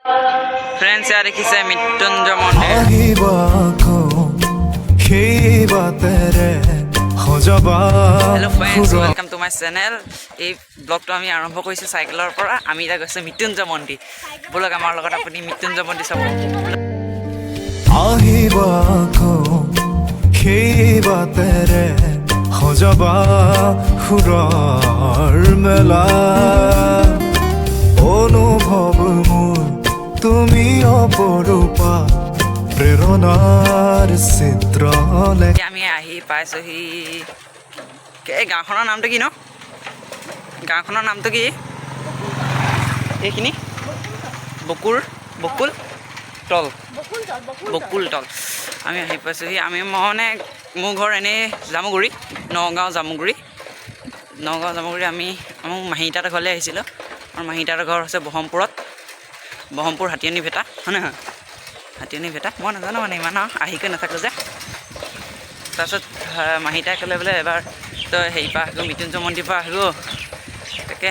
friends यार देखिसे मृत्युंजय मंदिर hello friends welcome to my channel এই ব্লগটো আমি আৰম্ভ কৰিছো সাইকেলৰ পৰা আমি এটা গৈছে মৃত্যুঞ্জয় মন্দিৰ বলক আমাৰ লগত আপুনি মৃত্যুঞ্জয় মন্দিৰ চাব আহিবাকো খেবা তেৰে হজবা খুৰৰ মেলা অনুভৱ মোৰ তুমি অপৰূপা প্ৰেৰণাৰ চিত্ৰ আমি আহি পাইছোহি এই গাঁওখনৰ নামটো কি ন গাঁওখনৰ নামটো কি এইখিনি বকুল তল আমি আহি পাইছোহি আমি মানে মোৰ ঘৰ এনেই জামুগুৰি নগাঁও জামুগুৰি আমি আমাৰ মাহীতাৰ ঘৰলৈ আহিছিলোঁ আমাৰ মাহীতাৰ ঘৰ হৈছে বহমপুৰ হাতীয়নী ভেটা হয় নহয় হাতীয়নী ভেটা মই নাজানো মানে ইমান আহিকৈ নাথাকোঁ যে তাৰপিছত মাহীতাই ক'লে বোলে এবাৰ তই হেৰি পৰা আহিব মৃত্যুঞ্জয় মন্দিৰৰ পৰা আহিব তাকে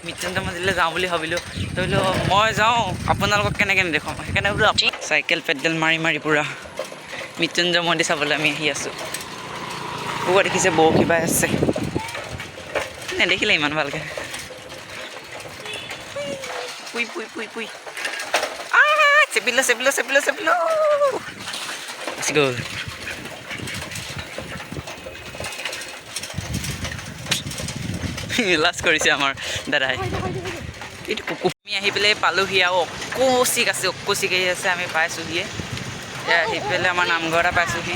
মৃত্যুঞ্জয় মন্দিৰলৈ যাওঁ বুলি ভাবিলোঁ ভাবিলোঁ মই যাওঁ আপোনালোকক কেনেকৈ নেদেখাম সেইকাৰণে বোলো চাইকেল পেডেল মাৰি পূৰা মৃত্যুঞ্জয় মন্দিৰ চাবলৈ আমি আহি আছোঁ ক'ৰবাত দেখিছে বৌ কিবা আছে নেদেখিলে ইমান ভালকৈ পুই চেপিলো গ'ল লাজ কৰিছে আমাৰ দাদাই এইটো আমি আহি পেলাই পালোহি আৰু অকৌচিক আহি আছে আমি পাইছোঁহিয়ে এতিয়া আহি পেলাই আমাৰ নামঘৰ এটা পাইছোঁহি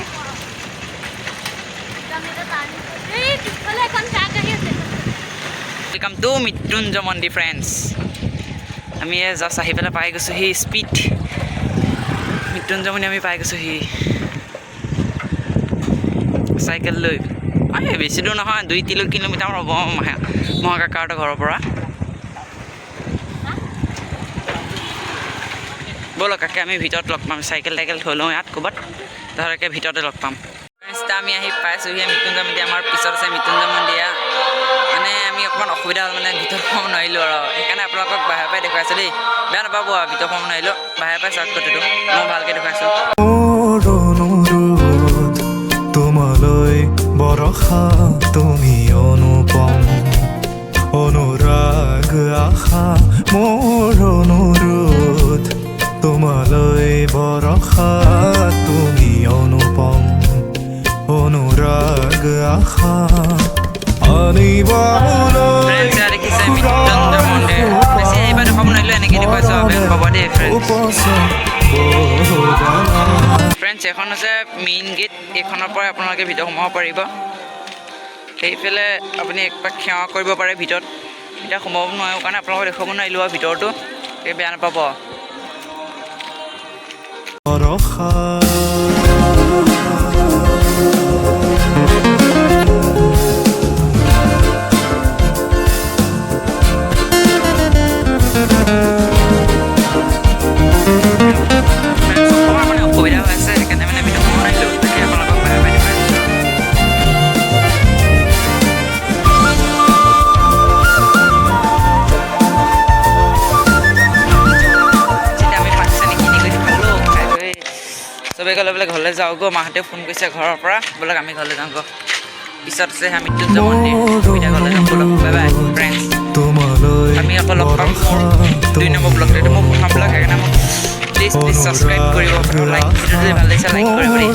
ৱেলকাম টু মৃত্যুঞ্জয় মন্দিৰ ফ্ৰেণ্ডছ আমি জাষ্ট আহি পেলাই পাই গৈছোঁহি স্পীড মৃত্যুঞ্জয় মন্দিৰ আমি পাই গৈছোঁহি চাইকেল লৈ বেছি দূৰ নহয় 2-3 কিলোমিটাৰ হ'ব মহাকাকাহঁতৰ ঘৰৰ পৰা ব'লক কাকে আমি ভিতৰত লগ পাম চাইকেল থৈ লওঁ ইয়াত ক'ৰবাত তাহাঁতকে ভিতৰতে লগ পাম আমি আহি পাইছোঁহি মৃত্যুঞ্জয় মন্দিৰ আমাৰ পিছত আছে মৃত্যুঞ্জয় মন্দিৰ মানে আমি অকণমান অসুবিধা হ'ল মানে ভিতৰত সোমাব নোৱাৰিলোঁ আৰু সেইকাৰণে আপোনালোকক বাহিৰৰ পৰাই দেখুৱাইছোঁ দেই বেয়া নাপাব আৰু ভিতৰত সোমাব নোৱাৰিলোঁ বাহিৰৰ পৰাই চাওক কথাটো মই ভালকৈ দেখুৱাইছোঁ তোমালৈ বৰষা তুমি অনুপম অনুৰাগ আশা মোৰ অনুৰোধ তোমালৈ বৰষা তুমি অনুপম অনুৰাগ আশা আনিবলৈ ফ্ৰেণ্ডছ এখন হৈছে মেইন গেট এইখনৰ পৰাই আপোনালোকে ভিতৰত সোমাব পাৰিব সেইফালে আপুনি একপাক সেৱা কৰিব পাৰে ভিতৰত এতিয়া সোমাব নোৱাৰো কাৰণে আপোনালোকে দেখুৱাব নোৱাৰিলোঁ আৰু ভিতৰতো এই বেয়া নাপাব চবেই ক'লে বোলে ঘৰলৈ যাওঁগৈ মাহঁতে ফোন কৰিছে ঘৰৰ পৰা বোলক আমি ঘৰলৈ যাওঁগৈ পিছত আছে মৃত্যুঞ্জয় মন্দিৰ সুবিধা ঘৰলৈ যাওঁ ব'লক বাই বাই ফ্ৰেণ্ডছ আমি আকৌ লগ পাম মোৰ 2 নম্বৰ ব্লগটো এইটো মোৰ প্ৰথম ব্লগ সেইকাৰণে মোক প্লিজ ছাবস্ক্ৰাইব কৰিব লাইক ভিডিঅ'টো যদি ভাল লাগিছে লাইক কৰিব দেই